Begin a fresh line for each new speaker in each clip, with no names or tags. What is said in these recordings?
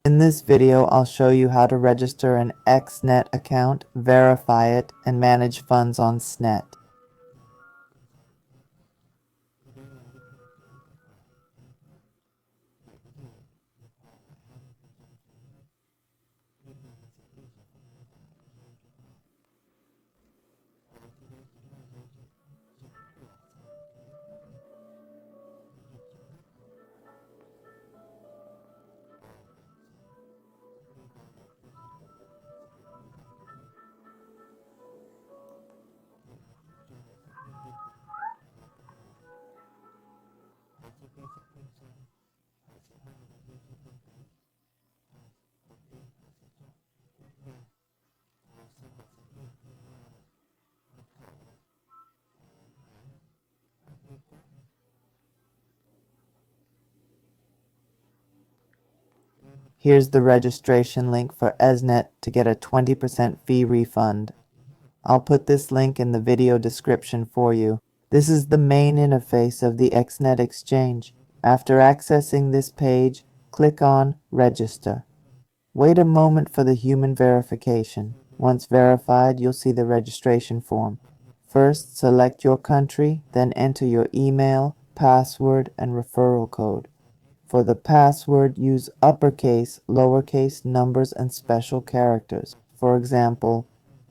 In this video, I'll show you how to register an Exness account, verify it, and manage funds on Snet. Here's the registration link for Exness to get a 20% fee refund. I'll put this link in the video description for you. This is the main interface of the Exness exchange. After accessing this page, click on Register. Wait a moment for the human verification. Once verified, you'll see the registration form. First, select your country, then enter your email, password, and referral code. For the password, use uppercase, lowercase numbers, and special characters. For example,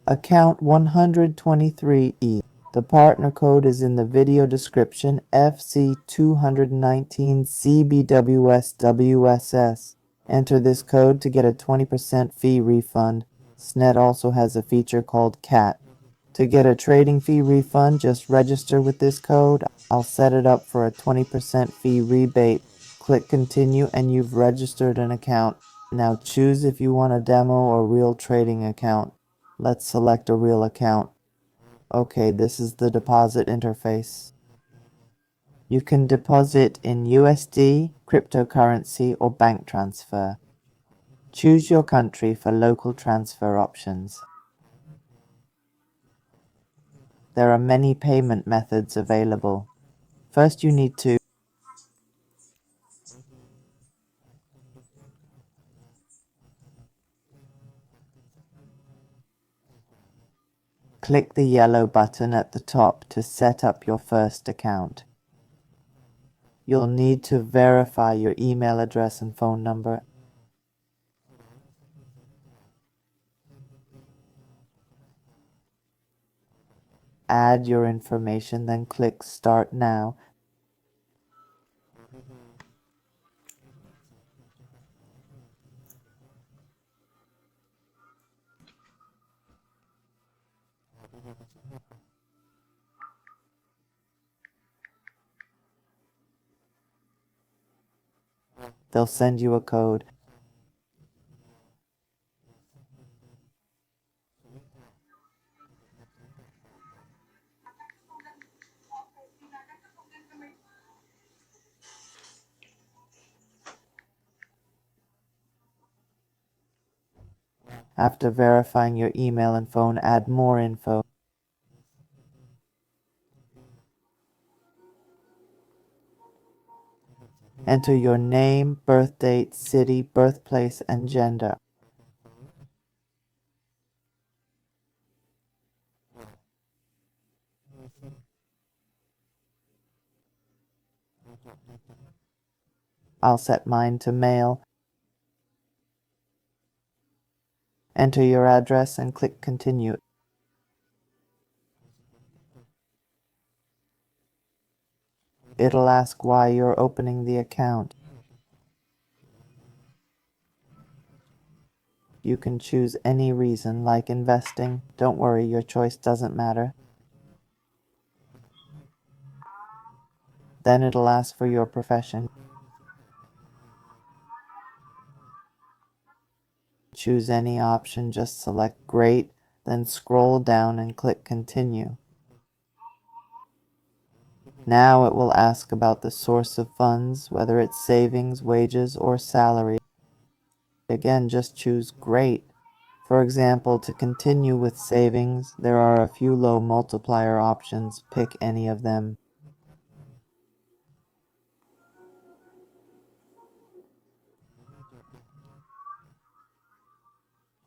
account 123E. The partner code is in the video description, FC219CBWSWSS. Enter this code to get a 20% fee refund. Snet also has a feature called CAT. To get a trading fee refund, just register with this code. I'll set it up for a 20% fee rebate. Click continue and you've registered an account. Now choose if you want a demo or real trading account. Let's select a real account. Okay, this is the deposit interface. You can deposit in USD, cryptocurrency, or bank transfer. Choose your country for local transfer options. There are many payment methods available. First, you need to click the yellow button at the top to set up your first account. You'll need to verify your email address and phone number. Add your information, then click Start Now. They'll send you a code. After verifying your email and phone, add more info. Enter your name, birth date, city, birthplace, and gender. I'll set mine to male. Enter your address and click Continue. It'll ask why you're opening the account. You can choose any reason, like investing. Don't worry, your choice doesn't matter. Then it'll ask for your profession. Choose any option, just select Great, then scroll down and click Continue. Now it will ask about the source of funds, whether it's savings, wages, or salary. Again, just choose Great. For example, to continue with savings, there are a few low multiplier options. Pick any of them.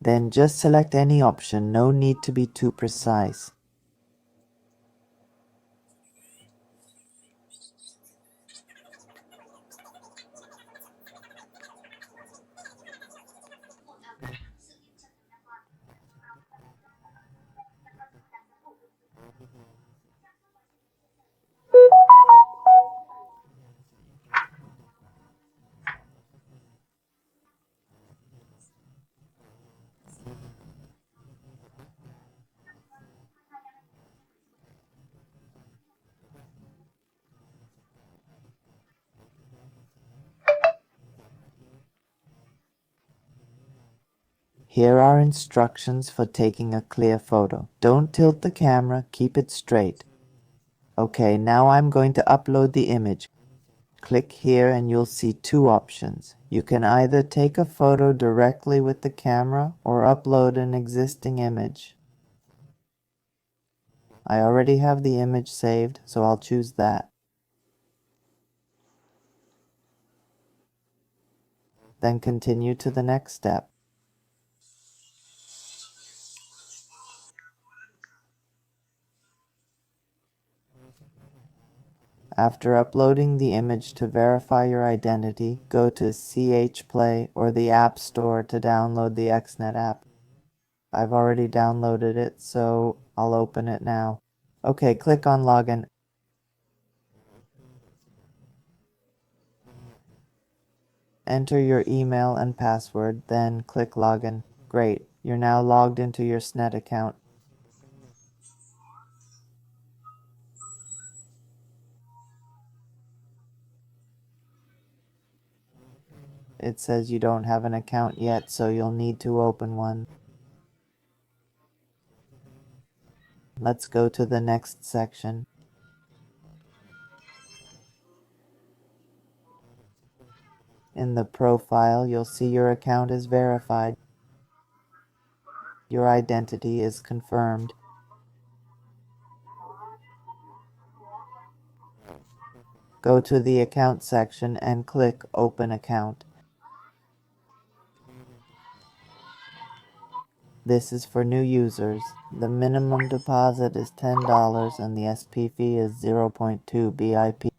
Then just select any option, no need to be too precise. Here are instructions for taking a clear photo. Don't tilt the camera, keep it straight. Okay, now I'm going to upload the image. Click here and you'll see two options. You can either take a photo directly with the camera or upload an existing image. I already have the image saved, so I'll choose that. Then continue to the next step. After uploading the image to verify your identity, go to CH Play or the App Store to download the Exness app. I've already downloaded it, so I'll open it now. Okay, click on Login. Enter your email and password, then click Login. Great, you're now logged into your SNET account. It says you don't have an account yet, so you'll need to open one. Let's go to the next section. In the profile, you'll see your account is verified. Your identity is confirmed. Go to the account section and click Open Account. This is for new users. The minimum deposit is $10 and the SP fee is 0.2 BIP.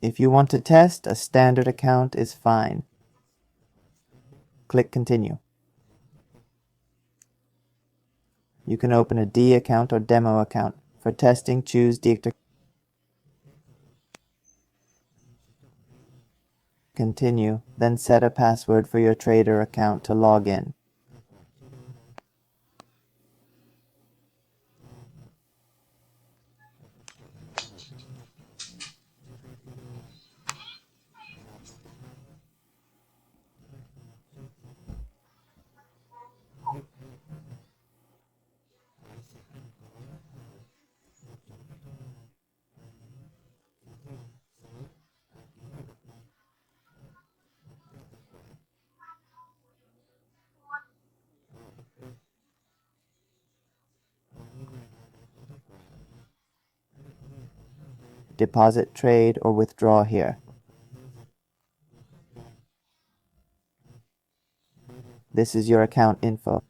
If you want to test, a standard account is fine. Click Continue. You can open a D account or demo account. For testing, choose D. Continue, then set a password for your trader account to log in. Deposit, trade, or withdraw here. This is your account info.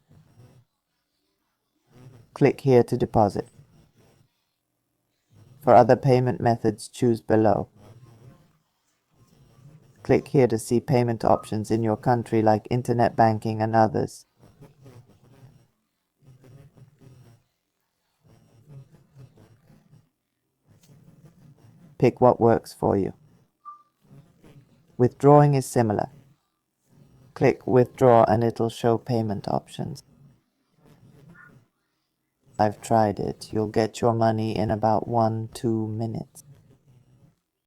Click here to deposit. For other payment methods, choose below. Click here to see payment options in your country like internet banking and others. Pick what works for you. Withdrawing is similar. Click Withdraw and it'll show payment options. I've tried it. You'll get your money in about 1-2 minutes.